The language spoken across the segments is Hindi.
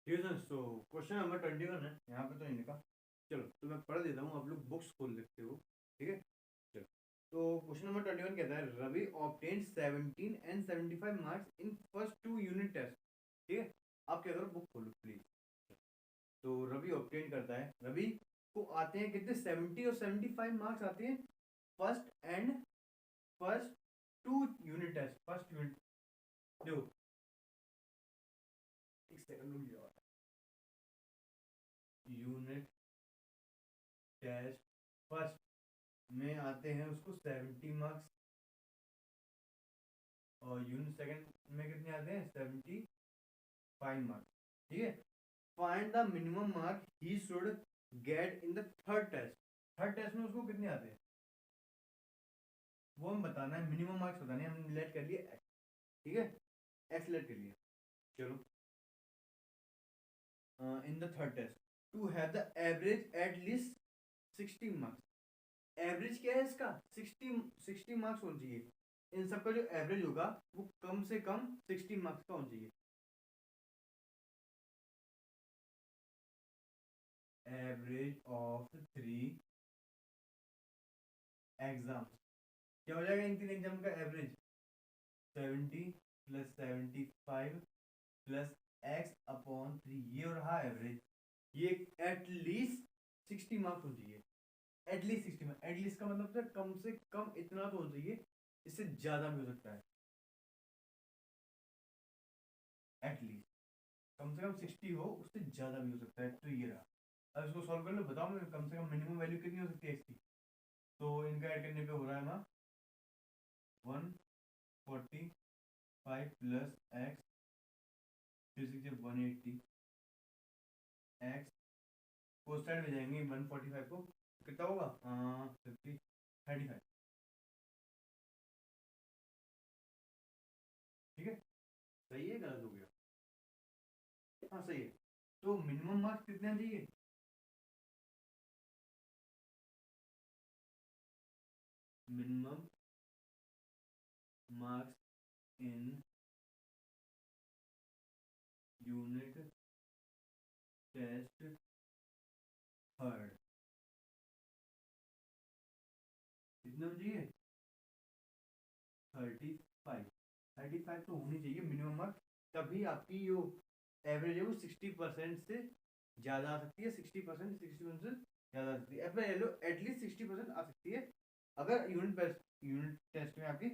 ठीक है सो क्वेश्चन नंबर 21 है, यहाँ पे तो नहीं लिखा। चलो तो मैं पढ़ देता हूँ, आप लोग बुक्स खोल देखते हो। ठीक है, चलो। तो क्वेश्चन नंबर 21 कहता है Ravi obtain 17 and 75 marks in first two unit test. ठीक है, आप क्या करो, बुक खोलो प्लीज। तो रवि ऑब्टेन करता है, रवि को आते हैं कितने, 70 और 75 मार्क्स आते हैं first two unit test, first unit. देखो, एक सेकंड रुक जाओ। यूनिट टेस्ट फर्स्ट में आते हैं उसको 70 मार्क्स, और यूनिट सेकंड में कितने आते हैं, 75 मार्क्स। ठीक है, find the minimum mark he should get in the third test. Third test में उसको कितने आते हैं वो हम बताना है, मिनिमम मार्क्स बताने हैं। हम लेट कर लिए एक्स। ठीक है, एक्स लेट कर लिए। चलो, in the third test to have the average at least 60 marks. Average क्या है इसका, 60 मार्क्स होना चाहिए। इन सबका जो एवरेज होगा वो कम से कम 60 मार्क्स का होना चाहिए। एवरेज ऑफ 3 एग्जाम्स, क्या हो जाएगा इन 3 एग्जाम का average, 70 plus 75 plus x upon 3, ये हो रहा एवरेज। ये एटलीस्ट 60 मार्क्स होना चाहिए। एटलीस्ट 60 मार्क्स, एटलीस्ट का मतलब है कम से कम इतना तो होना चाहिए, इससे ज्यादा भी हो सकता है। एटलीस्ट कम से कम 60 हो, उससे ज्यादा भी हो सकता है। तो ये रहा। अब इसको सॉल्व कर लो, बताओ मैं कम से कम मिनिमम वैल्यू कितनी हो सकती है इसकी। तो इनका ऐड करने पे हो रहा है ना 145 प्लस एक्स, फिर से 180 एक्स को साइड में जाएंगे, 145 को कितना होगा, 35। ठीक है, सही है गलत हो गया, हाँ सही है। तो मिनिमम मार्क्स कितने चाहिए, minimum marks in unit test third कितने चाहिए, 35। 35 तो होनी चाहिए मिनिमम मार्क्स, तभी आपकी जो एवरेज है वो 60% से ज़्यादा आ सकती है। 60%, 60% ज़्यादा आ सकती है, अपने ले लो एटलीस्ट 60% आ सकती है। अगर यूनिट टेस्ट में आपकी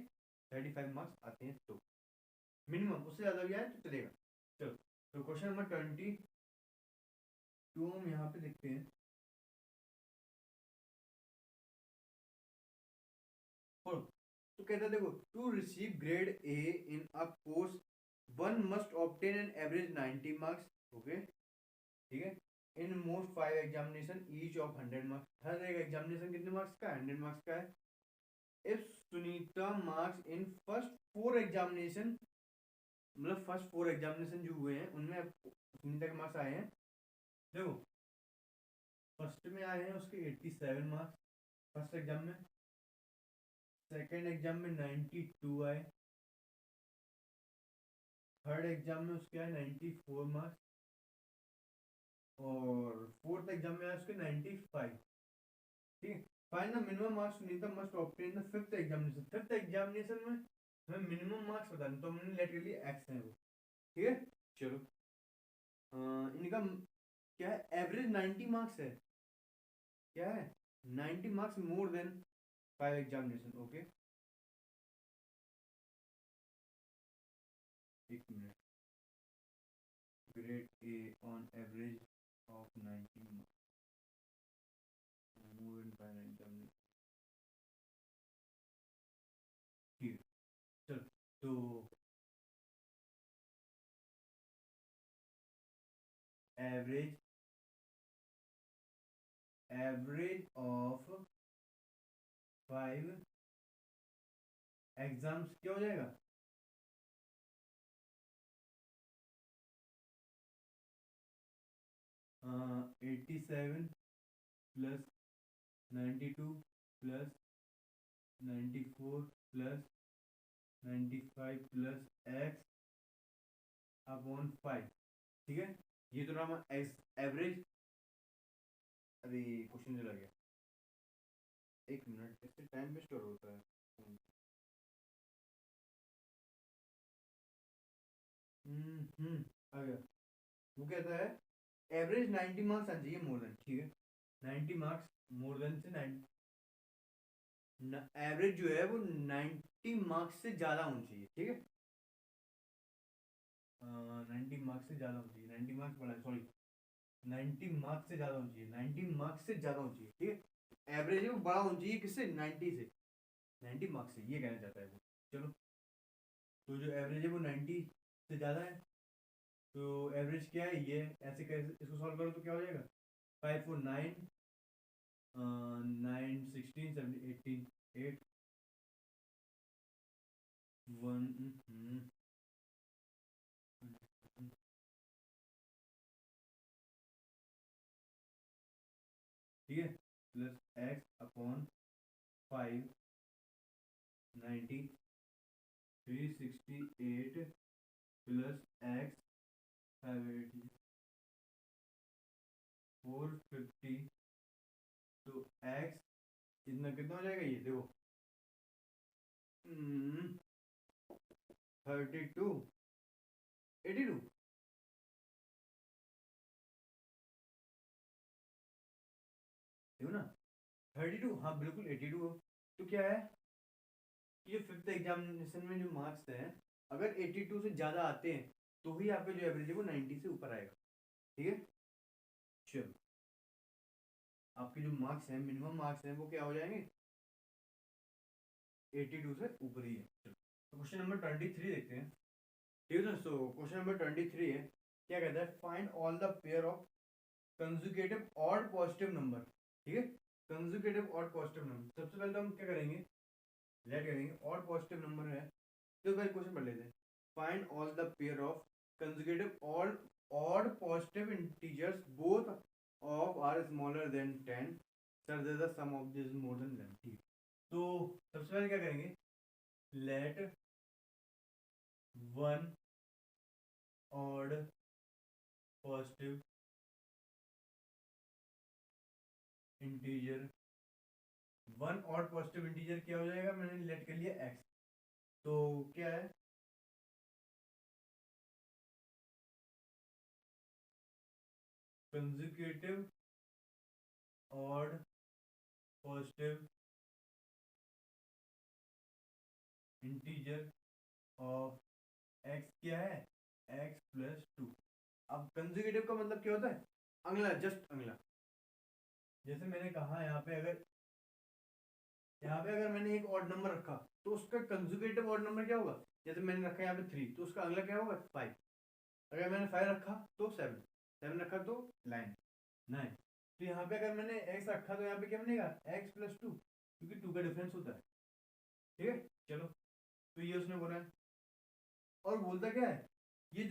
35 मार्क्स आते हैं तो मिनिमम, उससे ज़्यादा भी आए तो चलेगा। चलो, तो क्वेश्चन नंबर 22 हम यहाँ पे देखते हैं। और तो कहता है देखो, to receive grade A in a course one must obtain an average 90 marks. Okay, ठीक है, in most 5 examination each of 100 marks. हर एक एग्जामिनेशन कितने मार्क्स का, 100 मार्क्स का है। If Sunita marks in first 4 examination, मतलब फर्स्ट 4 एग्जामिनेशन जो हुए हैं उनमें सुनीता के मार्क्स आए हैं। देखो, फर्स्ट में आए हैं उसके 87 मार्क्स फर्स्ट एग्जाम में, सेकेंड एग्जाम में 92 आए, थर्ड एग्जाम में उसके आए 94 मार्क्स, और फोर्थ एग्जाम में आए उसके 95। ठीक है, find the minimum marks Sunita must obtain the fifth examination. Fifth examination में हमें मिनिमम मार्क्स बताने, तो हमने लेट के लिए एक्स है वो। ठीक है, चलो, इनका क्या है, एवरेज 90 मार्क्स है। क्या है, 90 marks more than 5 examination. Okay, एक minute, grade A on average of 90 more than 5 examination. ठीक है, चलो, तो एवरेज एवरेज ऑफ 5 एग्जाम्स क्या हो जाएगा, 87 plus 92 plus 94 plus 95 plus x upon 5। ठीक है, ये तो नाम एवरेज। अरे क्वेश्चन जो लगे, एक मिनट, इससे टाइम वेस्ट और होता है। आ गया। वो कहता है एवरेज 90 मार्क्स आना चाहिए मोर देन, ठीक है। 90 मार्क्स मोर देन से 90, एवरेज जो है वो 90 मार्क्स से ज़्यादा होनी चाहिए, ठीक है। 90 मार्क्स से ज़्यादा होनी चाहिए, 90 मार्क्स बड़ा, सॉरी, 90 मार्क्स से ज़्यादा होनी चाहिए, 90 मार्क्स से ज़्यादा होनी चाहिए, ठीक है। एवरेज है वो बड़ा होना चाहिए किससे, 90 से, 90 मार्क्स से, ये कहना चाहता है वो। चलो, तो जो एवरेज है वो 90 से ज़्यादा है, तो एवरेज क्या है, ये ऐसे कैसे इसको सॉल्व करो तो क्या हो जाएगा, 5 4 9 9 16 17 18 8 1, ठीक है, plus x upon 5 90 368 plus x 580 450, तो एक्स इतना कितना हो जाएगा, ये देखो 32 82, देखो ना, 32, हाँ बिल्कुल 82। तो क्या है, ये फिफ्थ एग्जामिनेशन में जो मार्क्स हैं, अगर 82 से ज़्यादा आते हैं तो ही आपका जो एवरेज है वो 90 से ऊपर आएगा, ठीक है। चलो, आपके जो मार्क्स हैं, मिनिमम मार्क्स हैं, वो क्या हो जाएंगे, 82 से ऊपर ही है। चलो, तो क्वेश्चन नंबर 23 देखते हैं, ठीक है दोस्तों। क्वेश्चन नंबर 23 है, क्या कहता है, find all the pair of conjugative odd positive number, ठीक है। कंजुगेटिव ऑड पॉजिटिव नंबर, सबसे पहले तो हम क्या करेंगे, लेट करेंगे, ऑड पॉजिटिव नंबर है, तो पहले क्वेश्चन पढ़ लेते हैं। Find all the pair of conjugative odd positive integers both of are smaller than 10 such that the sum of this is more than 11, ठीक है। तो सबसे पहले क्या करेंगे, let one odd positive integer, one odd positive integer क्या हो जाएगा, मैंने लेट कर लिया एक्स, तो क्या है, conjugative odd positive integer of x क्या है, एक्स प्लस 2। अब कंजुगेटिव का मतलब क्या होता है, अगला, जस्ट अगला। जैसे मैंने कहा यहाँ पे अगर मैंने एक ऑड नंबर रखा तो उसका कंजुगेटिव ऑड नंबर क्या होगा, जैसे मैंने रखा यहाँ पे 3, तो उसका अगला क्या होगा 5। अगर मैंने 5 रखा तो 7, 7 रखा तो 9। तो यहाँ पे अगर मैंने x रखा तो यहाँ पे क्या बनेगा, x प्लस 2, क्योंकि 2 का डिफरेंस होता है, ठीक है। चलो, तो ये उसने बोला है, और बोलता क्या है, ये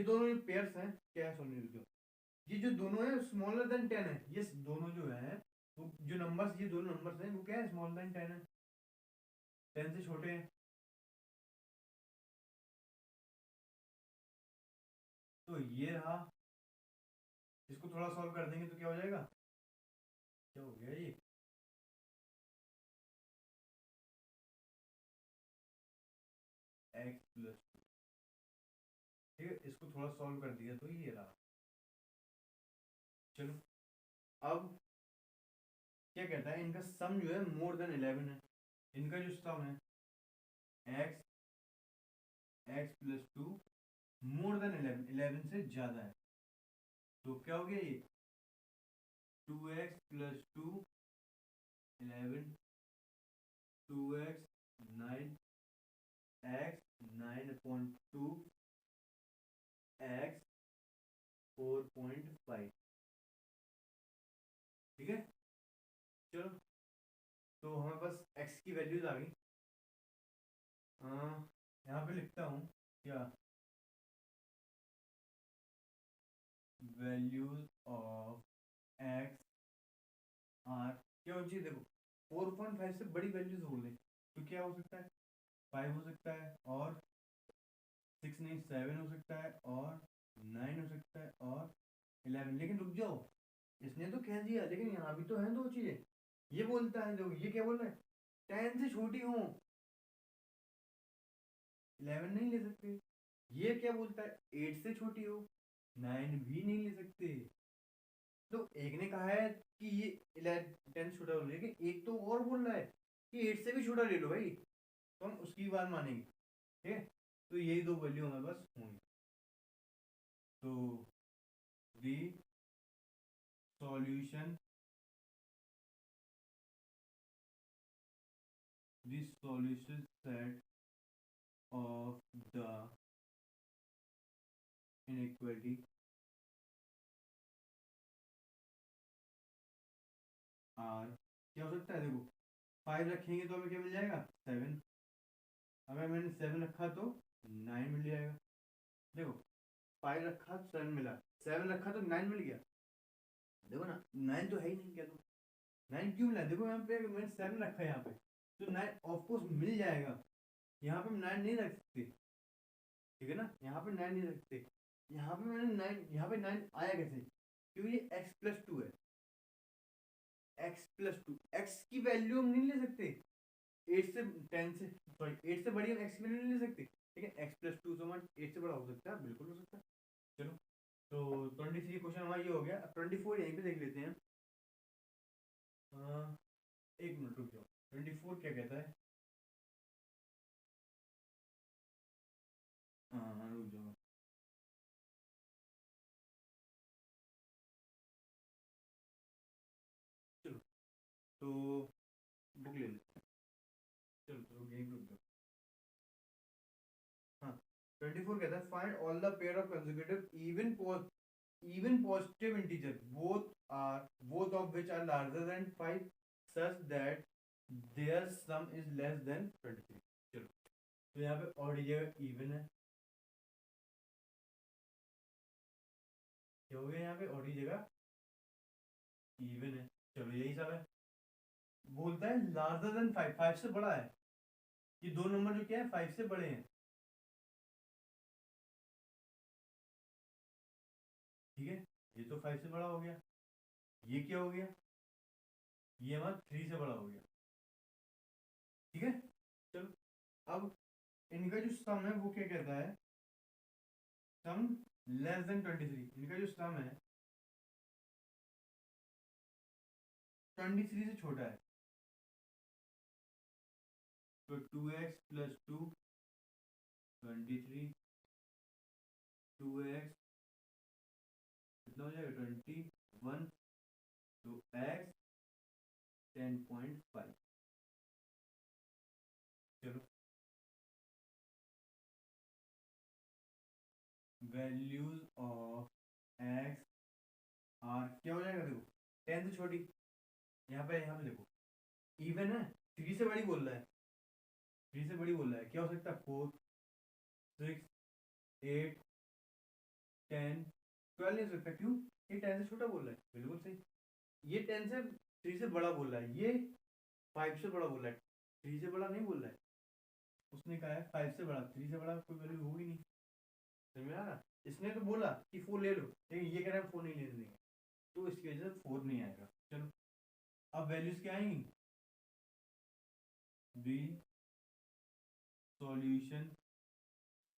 दोनों पेयर्स हैं, क्या है, सुनिए रुको, ये जो दोनों है स्मॉलर देन 10 है, ये दोनों जो है, वो जो नंबर्स, ये दोनों नंबर्स हैं वो क्या है, स्मॉलर देन 10 है, 10 से छोटे हैं। तो ये रहा, इसको थोड़ा सॉल्व कर देंगे तो क्या हो जाएगा, क्या हो गया ये, एक्स प्लस 2, ठीक है। इसको थोड़ा सॉल्व कर दिया तो ये रहा। चलो, अब क्या कहता है, इनका सम जो है मोर देन 11 है, इनका जो सम है एक्स प्लस 2 मोर देन 11, 11 से ज़्यादा है, तो क्या हो गया ये, 2x plus 2 11, 2x 9, x 9/2, x 4.5, ठीक है। चलो, तो हमारे पास x की वैल्यूज आ गई। यहाँ पे लिखता हूँ क्या, वैल्यूज ऑफ x आर क्या हो चाहिए, देखो 4.5 से बड़ी वैल्यूज बोल रहे, तो क्या हो सकता है, 5 हो सकता है, और 6 नहीं 7 हो सकता है, और 9 हो सकता है, और 11, लेकिन रुक जाओ, इसने तो कह दिया लेकिन यहाँ भी तो है दो चीजें। ये बोलता है, देखो ये क्या बोल रहा है, 10 से छोटी हो 11 नहीं ले सकते। ये क्या बोलता है, 8 से छोटी हो 9 भी नहीं ले सकते। तो एक ने कहा है कि ये 10 से छोटा हो, लेकिन एक तो और बोल रहा है कि 8 से भी छोटा ले लो भाई, तो हम उसकी बात मानेंगे, ठीक है। तो यही दो वैल्यू हमें बस होंगी। तो the solution set of the inequality are क्या हो सकता है, देखो 5 रखेंगे तो हमें क्या मिल जाएगा 7, अगर मैंने 7 रखा तो 9 मिल जाएगा। देखो 5 रखा तो 7 मिला, 7 रखा तो 9 मिल गया। देखो ना 9 तो है ही नहीं, क्या तो 9 क्यों मिला, देखो यहाँ पे मैंने 7 रखा है यहाँ पे, तो 9 ऑफकोर्स मिल जाएगा। यहाँ पे 9 नहीं रख सकते, ठीक है ना, यहाँ पे 9 नहीं रख सकते। यहाँ पे मैंने 9, यहाँ पे 9 आया कैसे, क्योंकि ये x+2 है, x+2, x की वैल्यू हम नहीं ले सकते, 8 से 10 से सॉरी 8 से बड़ी हम x की वैल्यू नहीं ले सकते, ठीक है। x+2 समान 8 से बड़ा हो सकता है, बिल्कुल हो सकता है। चलो तो 23 क्वेश्चन हमारा ये हो गया। अब 24 यहीं पे देख लेते हैं। एक मिनट रुक जाओ, 24 क्या कहता है, हाँ रुक जाओ, चलो तो बुक ले लेते हैं। चलो तो यहीं रुक जाओ। हाँ 24 कहता है find all the pair of consecutive even positive integer both of which are larger than 5 such that their sum is less than 23। चलो तो यहाँ पे और जगह इवन है, क्या हो गया यहाँ पे और जगह इवन है। चलो यही सब है, बोलता है लार्जर देन 5, 5 से बड़ा है, ये दो नंबर जो क्या है 5 से बड़े हैं, ठीक है। ये तो 5 से बड़ा हो गया, ये क्या हो गया, ये हमारा 3 से बड़ा हो गया, ठीक है। चलो अब इनका जो सम है वो क्या कहता है, सम लेस देन 23, इनका जो सम है 23 से छोटा है। तो 2x+2 23, 2x कितना हो जाएगा 21, तो x 10.5। चलो वैल्यूज ऑफ x आर क्या हो जाएगा, देखो 10 से छोटी, यहाँ पे देखो इवन है, 3 से बड़ी बोल रहा है, 3 से बड़ी बोल रहा है, क्या हो सकता है 4, 6, 8, 10, 12 नहीं हो सकता, क्यों, ये 10 से छोटा बोल रहा है, बिल्कुल सही। ये 10 से 3 से बड़ा बोल रहा है, ये 5 से बड़ा बोल रहा है, 3 से बड़ा नहीं बोल रहा है। उसने कहा है 5 से बड़ा, 3 से बड़ा कोई वैल्यू होगी नहीं, समझ में आ रहा। इसने तो बोला कि 4 ले लो, लेकिन ये कह रहा है 4 नहीं लेने देंगे, तो इसकी वजह से 4 नहीं आएगा। चलो अब वैल्यूज क्या आएंगी, the solution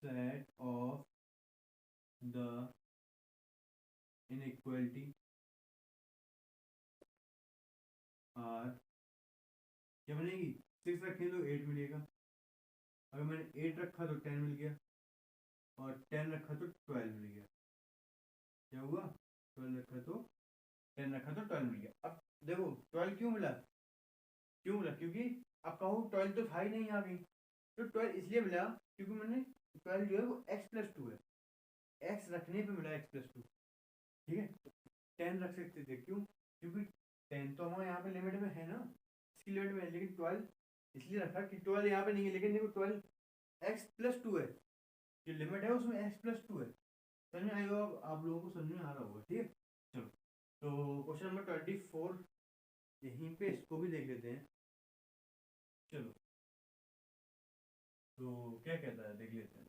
set of the inequality are क्या बनेगी, 6 रखें तो 8 मिलेगा, अगर मैंने 8 रखा तो 10 मिल गया, और 10 रखा तो 12 मिल गया। क्या हुआ, 12 रखा तो 10 रखा तो 12 मिल गया। अब देखो 12 क्यों मिला, क्यों मिला, क्योंकि अब कहो 12 तो था ही नहीं आ गई, तो 12 इसलिए मिला क्योंकि मैंने 12 जो है वो x+2 है, x रखने पे मिला x+2, ठीक है। 10 रख सकते थे, क्यों, क्योंकि 10 तो हमारे यहाँ पे लिमिट में है ना, इसकी लिमिट में है, लेकिन 12 इसलिए रखा कि 12 यहाँ पे नहीं है, लेकिन देखो 12 x+2 है, जो लिमिट है उसमें x+2 है। समझ में आई होगा, आप लोगों को समझ में आ रहा होगा, ठीक है। चलो तो क्वेश्चन नंबर 24 यहीं पे इसको भी देख लेते हैं। चलो तो क्या कहता है देख लेते हैं।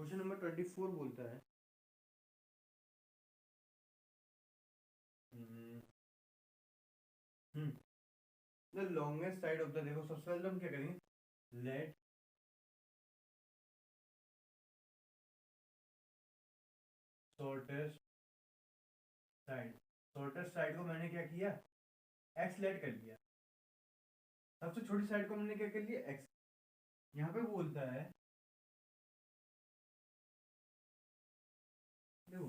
क्वेश्चन नंबर 24 बोलता है the longest side of the, देखो सबसे पहले हम क्या करेंगे, let shortest side, shortest side को मैंने क्या किया, एक्स लेट कर लिया, सबसे छोटी साइड को मैंने क्या कर लिया, एक्स। यहाँ पे बोलता है, देखो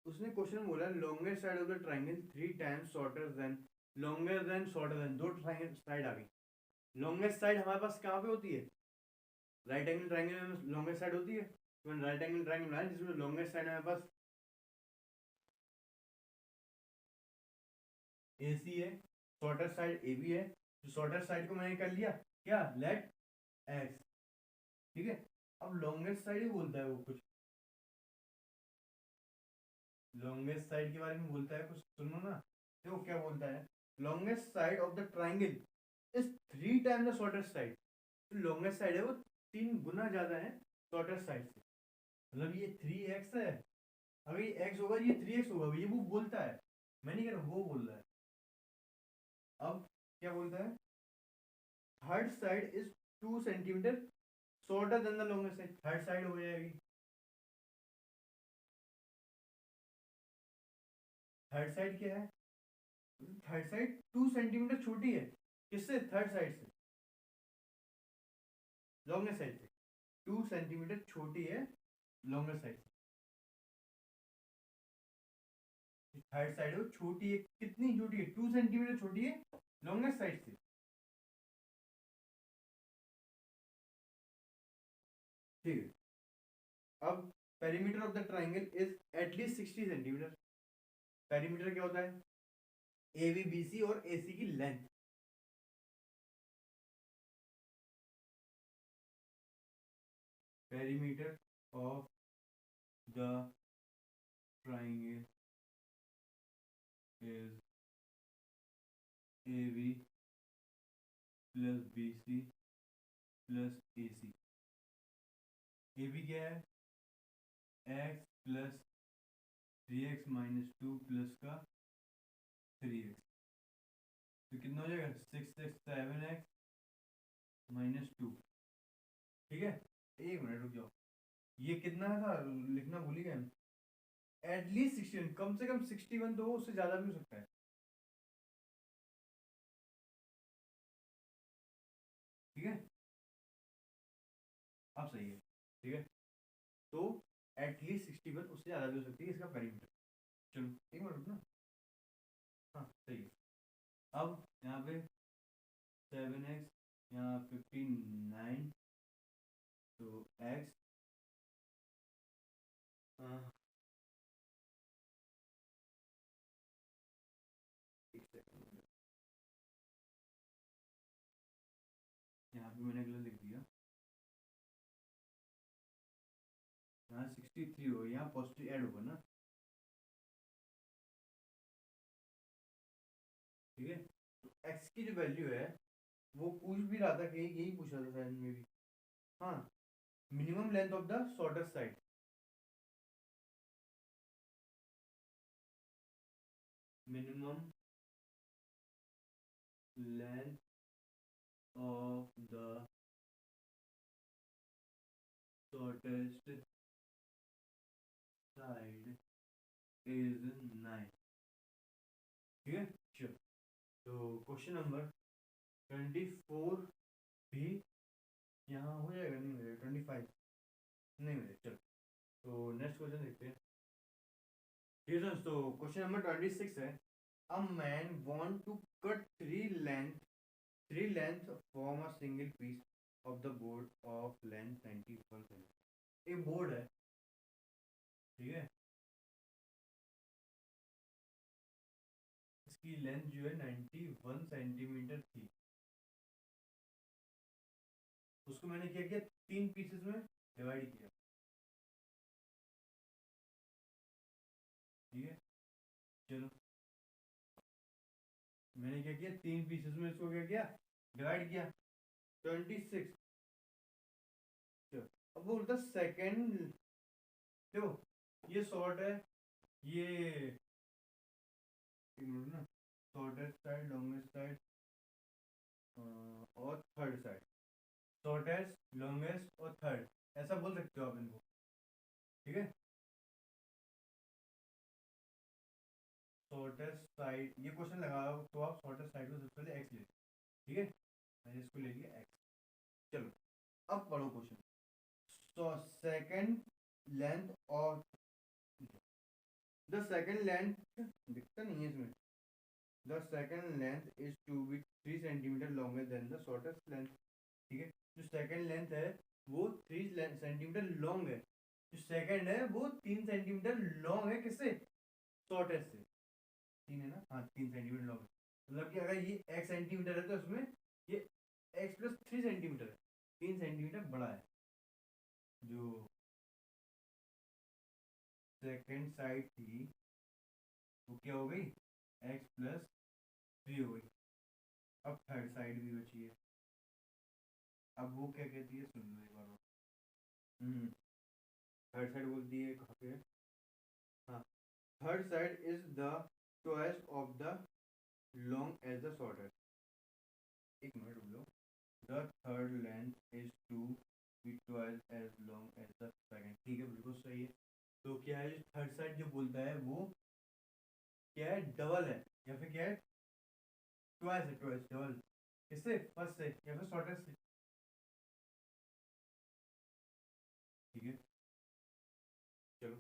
उसने क्वेश्चन बोला longest side of the triangle 3 times shorter than, longer than shorter than, दो साइड आ गई। लॉन्गेस्ट साइड हमारे पास कहाँ पे होती है, राइट एंगल ट्राइंगल में लॉन्गेस्ट साइड होती है, तो मैंने राइट एंगल ट्राइंगल बनाया जिसमें लॉन्गेस्ट साइड हमारे पास ए सी है, शॉर्टर साइड ए बी है, तो शॉर्टर साइड को मैंने कर लिया क्या, लेट एक्स। ठीक है, अब लॉन्गेस्ट साइड ही बोलता है वो कुछ, लॉन्गेस्ट साइड के बारे में बोलता है कुछ, सुनो ना। देखो क्या बोलता है, longest side of the triangle is 3 time the shortest side, तो लॉन्गेस्ट साइड है वो 3 गुना ज्यादा है शॉर्टेस्ट साइड से, मतलब ये 3x है, अगर ये x होगा ये 3x होगा, ये वो बोलता है, मैं नहीं कह रहा, वो बोल रहा है। अब क्या बोलता है, third side is 2 centimetre shorter than the longest side, third side हो जाएगी, थर्ड साइड क्या है, थर्ड साइड 2 सेंटीमीटर छोटी है, किससे, थर्ड साइड से, लॉन्गेस्ट साइड से 2 सेंटीमीटर छोटी है लॉन्गेस्ट साइड से, थर्ड साइड वो छोटी है, कितनी छोटी है, 2 सेंटीमीटर छोटी है लॉन्गेस्ट साइड से। ठीक है, अब perimeter of the triangle is at least 60 centimetre, perimeter क्या होता है, ए बी बी सी और ए सी की length, perimeter of the triangle is A B plus B C plus A C, A B क्या है, x plus 3x minus 2 plus का 3x, तो कितना हो जाएगा, 6x 7x माइनस 2। ठीक है, एक मिनट रुक जाओ, ये कितना था लिखना भूल ही गए, एटलीस्ट 61, कम से कम 61 तो उससे ज्यादा भी हो सकता है। ठीक है, अब सही है, ठीक है, तो एटलीस्ट 61 उससे ज्यादा भी हो सकती है इसका पेरीमीटर। चलो एक मिनट रुकना, हाँ सही है। अब यहाँ पे 7x, यहाँ 59, तो x, एक सेकंड, यहाँ पे मैंने गलत लिख दिया, यहाँ 63 हो, यहाँ पॉजिटिव ऐड होगा ना, ठीक है, तो x की जो वैल्यू है वो पूछ भी रहा था, कहीं यही पूछा था शायद में भी, हाँ, minimum length of the shortest side, minimum length of the shortest side is 9। ठीक है, चलो, तो क्वेश्चन नंबर 24 भी यहाँ हो जाएगा, नहीं मिलेगा, 25 नहीं मिलेगा, चलो, तो नेक्स्ट क्वेश्चन देखते हैं। ठीक है दोस्तों, क्वेश्चन नंबर 26 है, a man want to cut three length from a single piece of the board of length 91 centimetre, एक बोर्ड है, ठीक है, इसकी लेंथ जो है 91 सेंटीमीटर थी, उसको मैंने क्या किया, 3 पीसेस में डिवाइड किया। ठीक है, चलो, मैंने क्या किया, 3 पीसेस में इसको क्या किया, डिवाइड किया, 26। चलो, अब बोलता सेकेंड देखो ये शॉर्ट है, ये ना शॉर्टेस्ट साइड, लॉन्गेस्ट साइड और थर्ड साइड, शॉर्टेस्ट लॉन्गेस्ट और थर्ड, ऐसा बोल सकते हो आप इनको, ठीक है। शॉर्टेस्ट साइड ये क्वेश्चन लगाओ तो आप शॉर्टेस्ट साइड को सबसे पहले एक्स ले, ठीक है, मैंने इसको ले लिया एक्स। चलो अब पढ़ो क्वेश्चन। सो सेकंड लेंथ और द सेकंड लेंथ दिखता नहीं है इसमें, the second length is to be 3 centimetre longer than the shortest length, ठीक है। जो सेकंड लेंथ है वो 3 सेंटीमीटर लॉन्ग है, जो सेकंड है वो 3 सेंटीमीटर लॉन्ग है, किससे, शॉर्टेस्ट से। 3 है ना, हाँ 3 सेंटीमीटर लॉन्ग है, मतलब कि अगर ये x सेंटीमीटर है तो उसमें ये x प्लस 3 सेंटीमीटर है, 3 सेंटीमीटर बड़ा है। जो सेकंड साइड थी वो क्या हो गई, x प्लस 3 हो गई। अब थर्ड साइड भी बची है, अब वो क्या कहती है सुन लो एक बार। थर्ड साइड बोलती है कहाँ पे, हाँ third side is the twice of the long as the shortest, एक मिनट रुक लो, the third length is to be twice as long as the second, ठीक है बिल्कुल सही है। तो क्या है, थर्ड साइड जो बोलता है वो क्या है, डबल है, या फिर क्या है, ट्वाइस है, ट्वाइस डबल, किससे, फर्स्ट से या फिर शॉर्टेस्ट से, ठीक है। चलो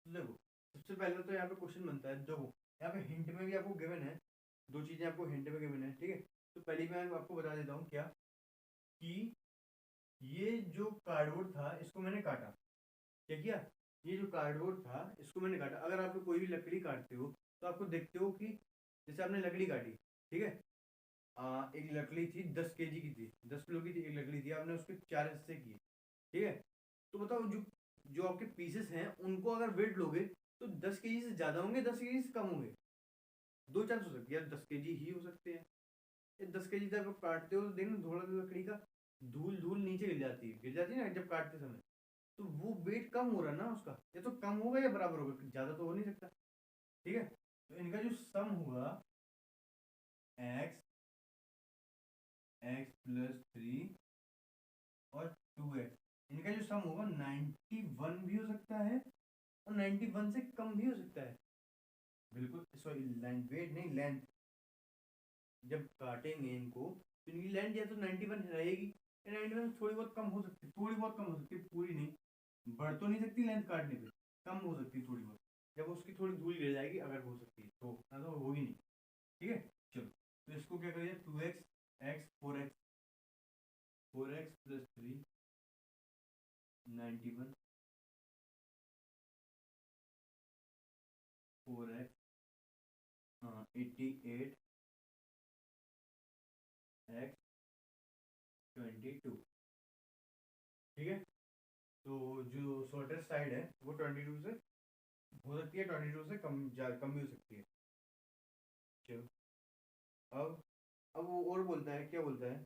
देखो सबसे पहले तो यहाँ पे क्वेश्चन बनता है, देखो यहाँ पे हिंट में भी आपको गिवन है, दो चीजें आपको हिंट में गिवन है, ठीक है। तो पहली मैं आपको बता देता हूँ क्या, कि ये जो कार्डबोर्ड था इसको मैंने काटा, क्या किया, ये जो कार्डबोर्ड था इसको मैंने काटा। अगर आप लोग कोई भी लकड़ी काटते हो तो आपको देखते हो कि जैसे आपने लकड़ी काटी, ठीक है, एक लकड़ी थी 10 kg की थी, 10 किलो की थी एक लकड़ी थी, आपने उसके 4 हिस्से किए, ठीक है। तो बताओ जो जो आपके पीसेस हैं उनको अगर वेट लोगे तो 10 kg से ज़्यादा होंगे, 10 kg से कम होंगे, दो चांस हो सकती है, 10 kg ही हो सकते हैं। ये 10 kg जब आप काटते हो तो देखना थोड़ा लकड़ी का धूल धूल नीचे गिर जाती है ना जब काटते समय, तो वो वेट कम हो रहा है ना उसका, या तो कम होगा या बराबर होगा, ज़्यादा तो हो नहीं सकता, ठीक है। तो इनका जो सम होगा एक्स, एक्स प्लस 3 और 2x, इनका जो सम होगा 91 भी हो सकता है और 91 से कम भी हो सकता है, बिल्कुल सॉरी लेंथ, वेट नहीं लेंथ, जब काटेंगे इनको तो इनकी लेंथ या तो 91 रहेगी या 91 से थोड़ी बहुत कम हो सकती है, थोड़ी बहुत कम हो सकती है, पूरी नहीं, बढ़ तो नहीं सकती लेंथ काटने पे, कम हो सकती है थोड़ी बहुत, जब उसकी थोड़ी धूल गिर जाएगी अगर हो सकती है तो, ना तो होगी नहीं, ठीक है। चलो तो इसको क्या करिए, 2x x 4x, 4x plus 3 91, 4x 88, x 22, ठीक है। तो जो शॉर्टेस्ट साइड है वो 22 से हो सकती है, 22 से कम भी हो सकती है। चलो अब वो और बोलता है, क्या बोलता है,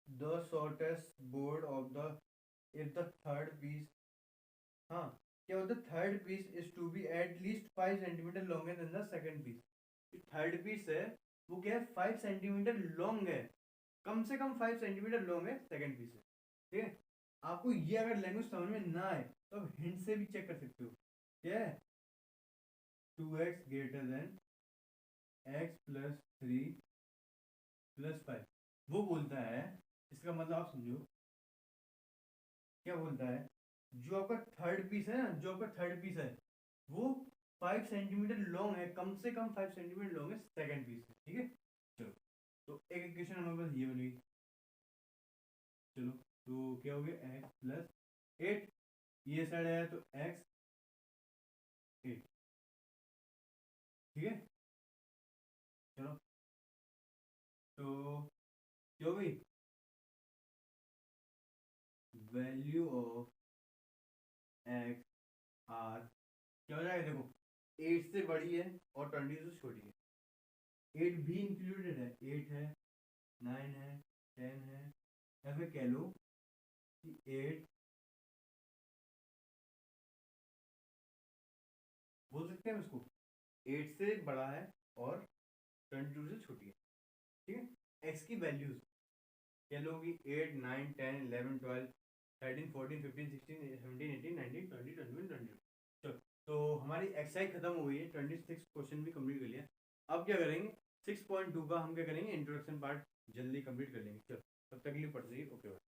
the shortest board of the, if the third piece, हाँ क्या बोलता है, third piece is to be at least 5 centimetre longer than the second piece, third piece है वो क्या है 5 सेंटीमीटर लॉन्ग है, कम से कम 5 सेंटीमीटर लॉन्ग है सेकंड पीस है, ठीक है। आपको ये अगर लैंग्वेज समझ में ना आए तो आप हिंट से भी चेक कर सकते हो, क्या है, 2x greater than x plus 3 plus 5, वो बोलता है, इसका मतलब आप समझो क्या बोलता है, जो आपका थर्ड पीस है ना, जो आपका थर्ड पीस है वो 5 सेंटीमीटर लॉन्ग है, कम से कम 5 सेंटीमीटर लॉन्ग है सेकंड पीस है, ठीक है। चलो तो एक इक्वेशन हमारे पास ये बनेगी, चलो तो क्या हो गया, एक्स प्लस 8, ये साइड आया तो एक्स 8, ठीक है। चलो तो क्या हो गई, वैल्यू ऑफ एक्स आर क्या हो जाएगा, देखो 8 से बड़ी है और 20 से छोटी है, 8 भी इंक्लूडेड है, 8 है, 9 है, 10 है, या फिर कह लो 8 बोल सकते हैं इसको 8 से बड़ा है और 22 से छोटी है, ठीक है। एक्स की वैल्यूज क्या लोगी 8 9 10 11 12 13 14 15 16 17 18 19 20 21 22। चलो तो हमारी एक्सरसाइज खत्म हो गई है, 26 क्वेश्चन भी कंप्लीट कर लिया। अब क्या करेंगे 6.2 का हम क्या करेंगे इंट्रोडक्शन पार्ट जल्दी कंप्लीट कर लेंगे। चलो तब तक के लिए पढ़ लीजिए। ओके।